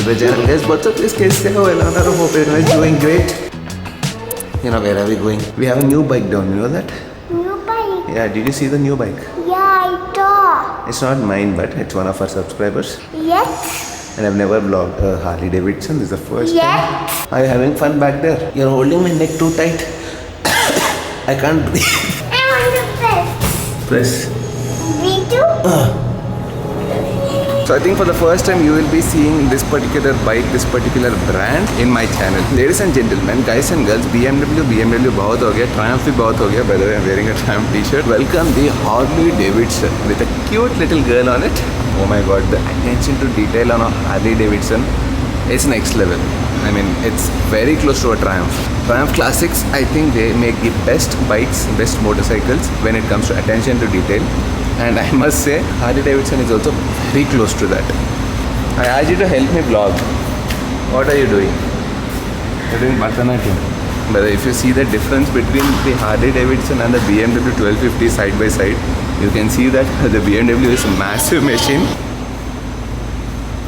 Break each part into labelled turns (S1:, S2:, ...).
S1: to the channel guys. What's up guys? Kaise ho? Hello, hope everyone is doing great. You know, where are we going? We have a new bike down, you know that?
S2: New bike?
S1: Yeah, did you see the new bike?
S2: Yeah, I saw.
S1: It's not mine, but it's one of our subscribers.
S2: Yes.
S1: And I've never vlogged a Harley Davidson. This is the first time.
S2: Yes.
S1: Are you having fun back there? You're holding my neck too tight. I can't breathe.
S2: I want to press.
S1: Press.
S2: Me too?
S1: So I think for the first time you will be seeing this particular bike, this particular brand in my channel. Ladies and gentlemen, guys and girls, BMW बहुत हो गया, Triumph भी बहुत हो गया. By the way, I'm wearing a Triumph t-shirt. Welcome the Harley Davidson with a cute little girl on it. Oh my god, the attention to detail on a Harley Davidson is next level. I mean, it's very close to a Triumph. Triumph Classics, I think they make the best bikes, best motorcycles when it comes to attention to detail. And I must say, Harley Davidson is also very close to that. I asked you to help me vlog. What are you doing? You're doing Bharatanatyam. But if you see the difference between the Harley Davidson and the BMW 1250 side by side, you can see that the BMW is a massive machine.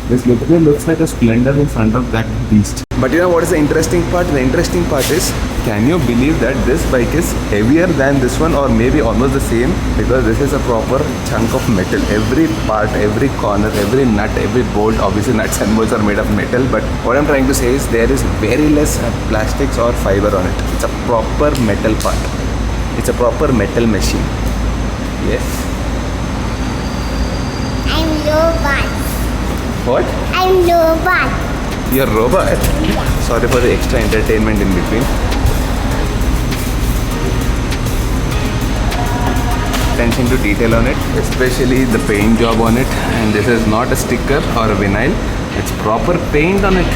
S1: This literally looks like a Splendor in front of that beast. But you know what is the interesting part? The interesting part is, can you believe that this bike is heavier than this one, or maybe almost the same, because this is a proper chunk of metal. Every part, every corner, every nut, every bolt, obviously nuts and bolts are made of metal, but what I'm trying to say is there is very less plastics or fiber on it. It's a proper metal part. It's a proper metal machine. Yes.
S2: I'm robot.
S1: What?
S2: I'm robot.
S1: You're a robot? Sorry for the extra entertainment in between. Attention to detail on it, especially the paint job on it. And this is not a sticker or a vinyl, it's proper paint on it.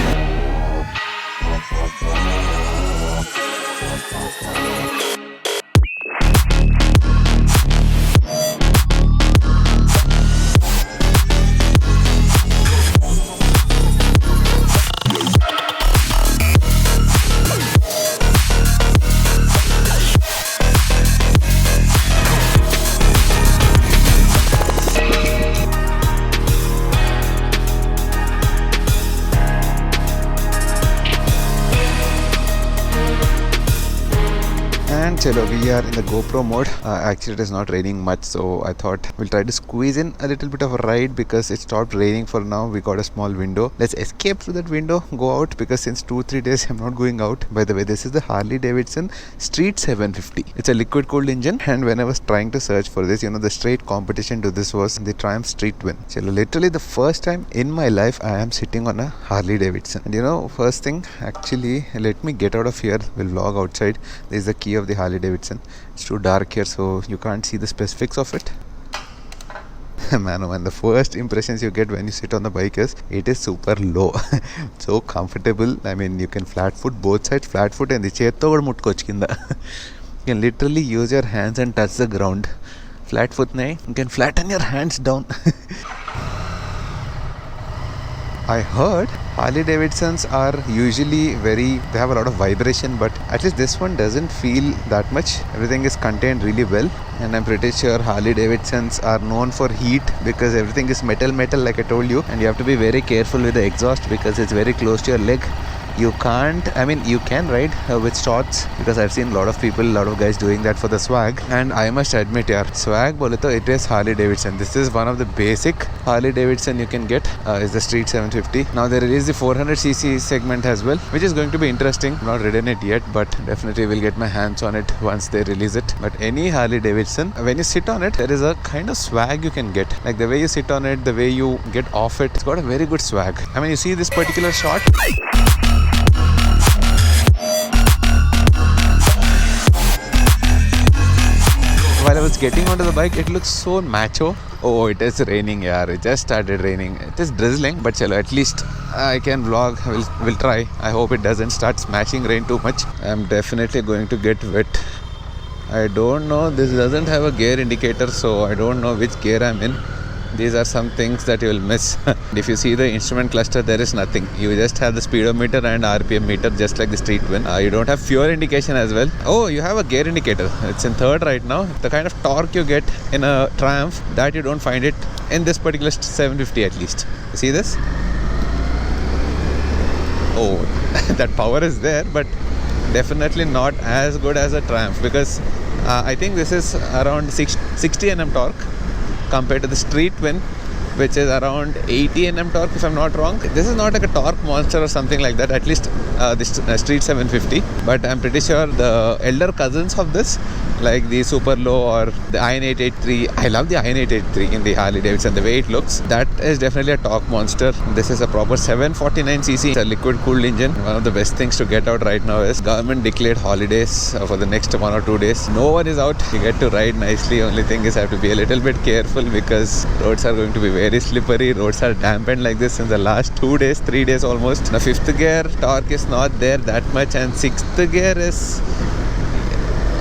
S1: And chalo, we are in the GoPro mode. Actually it is not raining much, so I thought we'll try to squeeze in a little bit of a ride because it stopped raining for now. We got a small window. Let's escape through that window, go out, because since 2-3 days I'm not going out. By the way, this is the Harley Davidson Street 750. It's a liquid cooled engine, and when I was trying to search for this, you know, the straight competition to this was the Triumph Street Twin. Chalo, literally the first time in my life I am sitting on a Harley Davidson. And you know, first thing, actually let me get out of here. We'll vlog outside. This is the key of the Harley Davidson. It's too dark here, so you can't see the specifics of it. Man, oh man, the first impressions you get when you sit on the bike is it is super low. So comfortable. I mean, you can flat foot both sides, flat foot, and the chetto mutkoch kinda. You can literally use your hands and touch the ground. Flat foot nahi, you can flatten your hands down. I heard Harley Davidsons are usually they have a lot of vibration, but at least this one doesn't feel that much. Everything is contained really well, and I'm pretty sure Harley Davidsons are known for heat because everything is metal like I told you, and you have to be very careful with the exhaust because it's very close to your leg. You can't, I mean, you can ride with shorts because I've seen a lot of guys doing that for the swag, and I must admit, swag bole to it is Harley Davidson. This is one of the basic Harley Davidson you can get, is the Street 750. Now there is the 400cc segment as well, which is going to be interesting. I'm not ridden it yet, but definitely will get my hands on it once they release it. But any Harley Davidson, when you sit on it, there is a kind of swag you can get. Like the way you sit on it, the way you get off it, it's got a very good swag. I mean, you see this particular shot. While I was getting onto the bike, it looks so macho. Oh, it is raining, yaar. It just started raining. It is drizzling, but chalo, at least I can vlog. We'll try. I hope it doesn't start smashing rain too much. I'm definitely going to get wet. I don't know. This doesn't have a gear indicator, so I don't know which gear I'm in. These are some things that you will miss. If you see the instrument cluster, there is nothing. You just have the speedometer and RPM meter, just like the Street Twin. You don't have fuel indication as well. Oh, you have a gear indicator. It's in third right now. The kind of torque you get in a Triumph, that you don't find it in this particular 750 at least. You see this? Oh, that power is there, but definitely not as good as a Triumph, because I think this is around 60 Nm torque compared to the Street Twin, which is around 80 Nm torque, if I'm not wrong. This is not like a torque monster or something like that, at least this Street 750, but I'm pretty sure the elder cousins of this, like the Super Low or the Iron 883, I love the Iron 883 in the Harley Davidson, the way it looks, that is definitely a torque monster. This is a proper 749cc, it's a liquid cooled engine. One of the best things to get out right now is government declared holidays for the next 1 or 2 days. No one is out, you get to ride nicely. Only thing is I have to be a little bit careful because roads are going to be very slippery. Roads are dampened like this in the last 2 days, 3 days almost. The 5th gear torque is not there that much, and 6th gear is,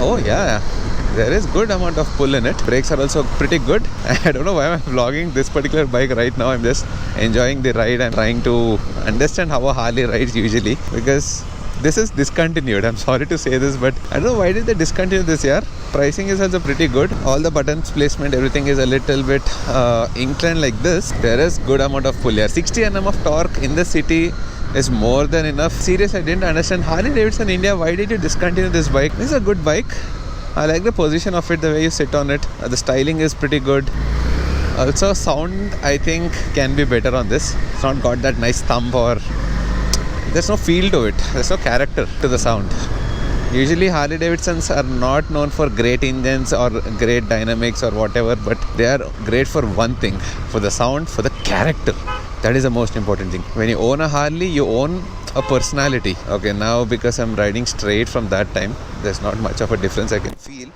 S1: oh yeah, there is good amount of pull in it. Brakes are also pretty good. I don't know why I'm vlogging this particular bike right now. I'm just enjoying the ride. I'm trying to understand how a Harley rides usually, because this is discontinued. I'm sorry to say this, but I don't know why did they discontinue this year. Pricing is also pretty good. All the buttons placement, everything is a little bit inclined like this. There is good amount of pull here. 60 Nm of torque in the city is more than enough. Seriously, I didn't understand. Harley Davidson India, why did you discontinue this bike? This is a good bike. I like the position of it, the way you sit on it. The styling is pretty good. Also, sound I think can be better on this. It's not got that nice thump, or there's no feel to it. There's no character to the sound. Usually Harley Davidsons are not known for great engines or great dynamics or whatever, but they are great for one thing, for the sound, for the character. That is the most important thing. When you own a Harley, you own a personality. Okay, now because I'm riding straight from that time, there's not much of a difference I can feel.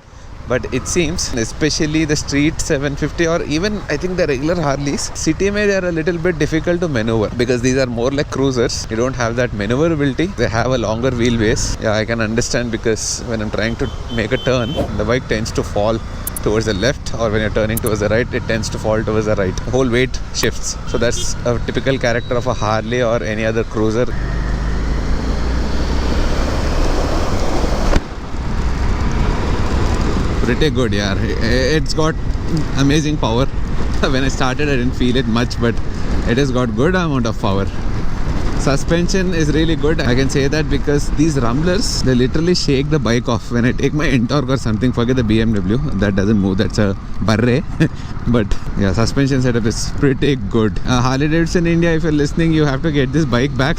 S1: But it seems, especially the Street 750 or even I think the regular Harleys, city may they are a little bit difficult to maneuver, because these are more like cruisers. You don't have that maneuverability. They have a longer wheelbase. Yeah, I can understand, because when I'm trying to make a turn, the bike tends to fall towards the left, or when you're turning towards the right, it tends to fall towards the right. The whole weight shifts. So that's a typical character of a Harley or any other cruiser. Pretty good, yeah. It's got amazing power. When I started, I didn't feel it much, but it has got good amount of power. Suspension is really good. I can say that because these rumblers, they literally shake the bike off. When I take my N-Torque or something, forget the BMW, that doesn't move, that's a Barre. But yeah, suspension setup is pretty good. Harley Davidson India, if you're listening, you have to get this bike back.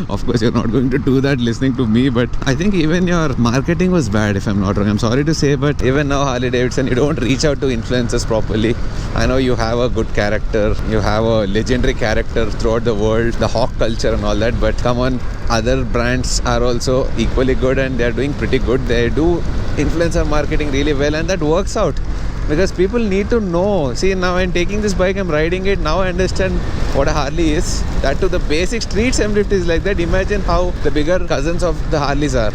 S1: Of course, you're not going to do that listening to me, but I think even your marketing was bad, if I'm not wrong. I'm sorry to say, but even now Harley Davidson, you don't reach out to influencers properly. I know you have a good character, you have a legendary character throughout the world, the hawk culture and all that, but come on, other brands are also equally good and they're doing pretty good. They do influencer marketing really well, and that works out because people need to know. See, now I'm taking this bike, I'm riding it, now I understand what a Harley is. That to the basic Street 750 is like that. Imagine how the bigger cousins of the Harleys are.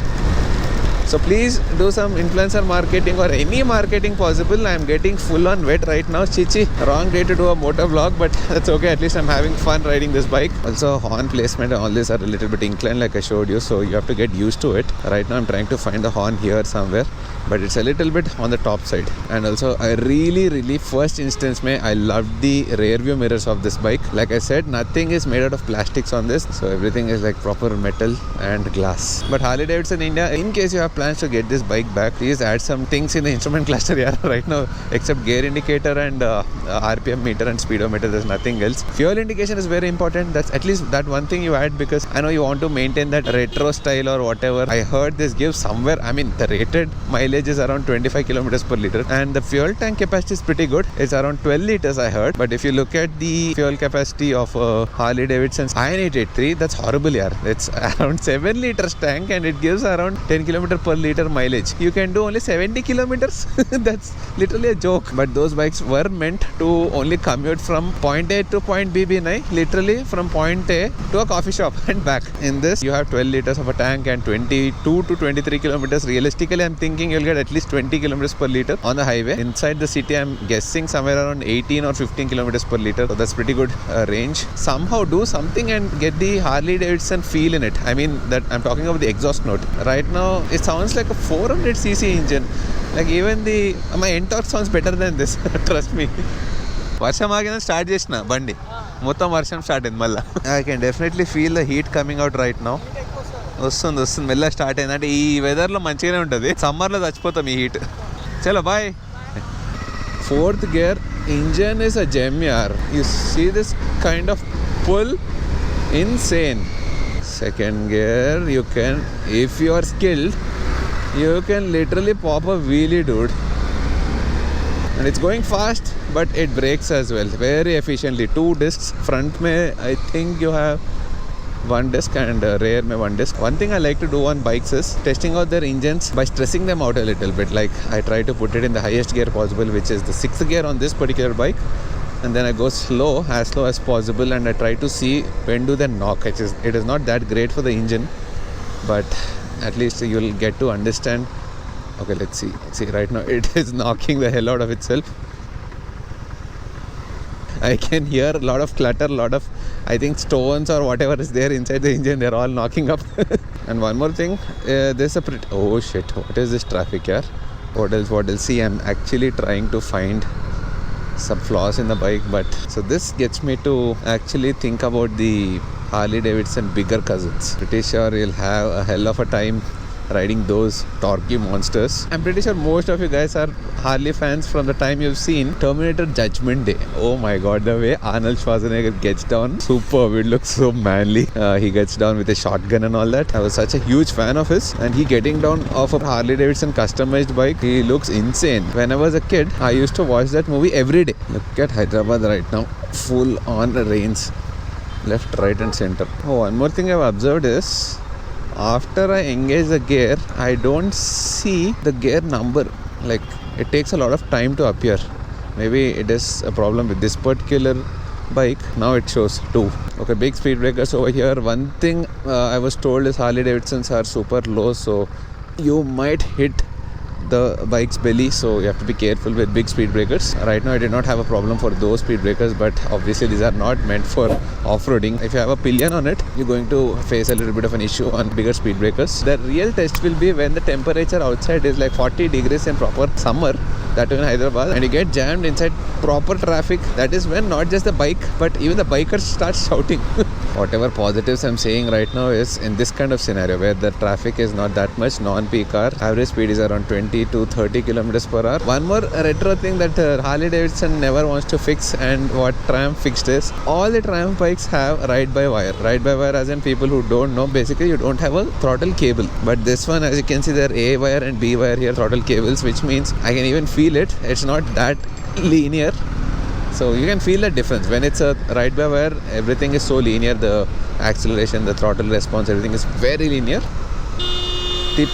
S1: So please do some influencer marketing or any marketing possible. I'm getting full on wet right now. Chichi, wrong day to do a motor vlog, but that's okay. At least I'm having fun riding this bike. Also, horn placement and all this are a little bit inclined like I showed you, so you have to get used to it. Right now I'm trying to find the horn here somewhere, but it's a little bit on the top side. And also I really first instance I loved the rear view mirrors of this bike. Like I said, nothing is made out of plastics on this, so everything is like proper metal and glass. But Harley Davidson India, in case you have plans to get this bike back, please add some things in the instrument cluster here right now, except gear indicator and RPM meter and speedometer. There's nothing else. Fuel indication is very important. That's at least that one thing you add, because I know you want to maintain that retro style or whatever. I heard this gives somewhere, I mean, the rated mileage is around 25 kilometers per liter, and the fuel tank capacity is pretty good. It's around 12 liters I heard, but if you look at the fuel capacity of Harley Davidson's Iron 883, that's horrible, yeah. It's around 7 liters tank and it gives around 10 kilometers per liter mileage. You can do only 70 kilometers. That's literally a joke. But those bikes were meant to only commute from point A to point B, literally from point A to a coffee shop and back. In this, you have 12 liters of a tank and 22 to 23 kilometers. Realistically, I'm thinking you'll get at least 20 kilometers per liter on the highway. Inside the city, I'm guessing somewhere around 18 or 15 kilometers per liter. So that's pretty good range. Somehow do something and get the Harley Davidson feel in it. I mean, that I'm talking about the exhaust note. Right now, it sounds like a 400cc engine. Like even my N-Torque sounds better than this. Trust me. వర్షం ఆగిన start చేసిన బండి మొత్తం వర్షం start అయింది మళ్ళీ. I can definitely feel the heat coming out right now. వస్తుంది మెల్ల స్టార్ట్ అయింది. అంటే ఈ వెదర్లో మంచిగానే ఉంటుంది, సమ్మర్లో చచ్చిపోతాం ఈ హీట్. చలో bye. 4th gear engine is a gem yaar. You see this kind of pull, insane. 2nd gear, you can, if you are skilled, you can literally pop a wheelie, dude. And it's going fast, but it brakes as well very efficiently. 2 discs front mein, I think you have 1 disc and rear mein 1 disc. One thing I like to do on bikes is testing out their engines by stressing them out a little bit. Like I try to put it in the highest gear possible, which is the 6th gear on this particular bike, and then I go slow as possible, and I try to see when do they knock. It is not that great for the engine, but at least you'll get to understand. Okay, let's see right now it is knocking the hell out of itself. I can hear a lot of clutter, lot of, I think, stones or whatever is there inside the engine. They're all knocking up. And one more thing, there's a oh shit, what is this traffic here? What else? See, I'm actually trying to find some flaws in the bike, but so this gets me to actually think about the Harley Davidson bigger cousins. Pretty sure you'll have a hell of a time riding those torquey monsters. I'm pretty sure most of you guys are Harley fans from the time you've seen Terminator Judgment Day. Oh my god, the way Arnold Schwarzenegger gets down, superb. It looks so manly. He gets down with a shotgun and all that. I was such a huge fan of his, and he getting down off a Harley Davidson customized bike, he looks insane. When I was a kid, I used to watch that movie every day. Look at Hyderabad right now, full on rains, left, right and center. Oh, one more thing I've observed is, after I engage the gear, I don't see the gear number. Like, it takes a lot of time to appear. Maybe it is a problem with this particular bike. Now it shows 2. Okay, big speed breakers over here. One thing I was told is Harley Davidsons are super low, so you might hit the bike's belly, so you have to be careful with big speed breakers. Right now I did not have a problem for those speed breakers, but obviously these are not meant for off-roading. If you have a pillion on it, you're going to face a little bit of an issue on bigger speed breakers. The real test will be when the temperature outside is like 40 degrees in proper summer, that in Hyderabad, and you get jammed inside proper traffic. That is when not just the bike, but even the bikers start shouting. Whatever positives I'm saying right now is in this kind of scenario where the traffic is not that much, non-peak hour, average speed is around 20 to 30 kilometers per hour. One more retro thing that Harley Davidson never wants to fix, and what Triumph fixed is, all the Triumph bikes have ride-by-wire. Ride-by-wire as in, people who don't know, basically you don't have a throttle cable. But this one, as you can see, there are A wire and B wire here, throttle cables, which means I can even feel it. It's not that linear. So you can feel the difference. When it's a ride-by-wire, everything is so linear. The acceleration, the throttle response, everything is very linear. See,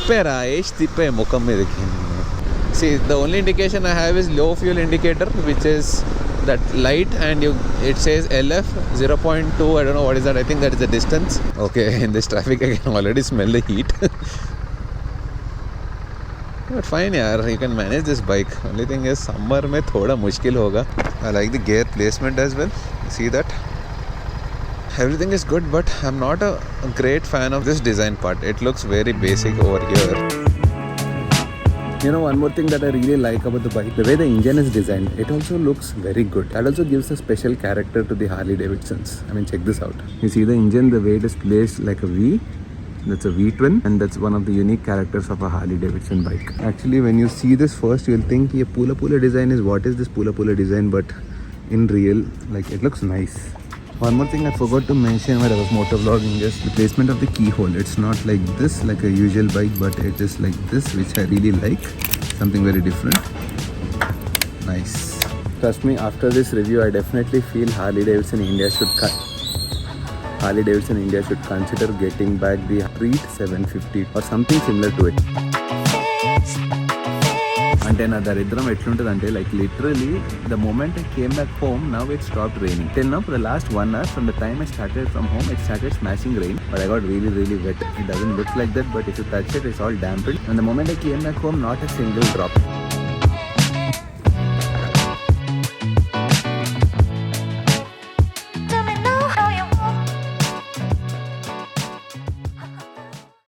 S1: the only indication I have is low fuel indicator, which is that light, and it says LF 0.2. I don't know what is that. I think that is the distance. Okay, in this traffic I can already smell the heat. But fine yaar, you can manage this bike. Only thing is summer mein thoda mushkil hoga. I like the gear placement as well. See that? Everything is good, but I'm not a great fan of this design part. It looks very basic over here. You know, one more thing that I really like about the bike, the way the engine is designed, it also looks very good. That also gives a special character to the Harley Davidsons. I mean, check this out. You see the engine, the way it is placed like a V. That's a V-twin, and that's one of the unique characters of a Harley Davidson bike. Actually, when you see this first, you'll think ये pula design is, what is this pula design? But in real, like, it looks nice. One more thing I forgot to mention when I was motovlogging is the placement of the keyhole. It's not like this, like a usual bike, but it is like this, which I really like. Something very different. Nice. Trust me, after this review, I definitely feel Harley Davidson India should consider getting back the Street 750 or something similar to it. అంటే నా దరిద్రం ఎట్లుంటుందంటే, like literally the moment I came back home, now it stopped raining. Till now, for the last 1 hour, from the time I started from home, it started smashing rain, but I got really wet. It doesn't look like that, but if you touch it, it's all dampened. And the moment I came back home, not a single drop.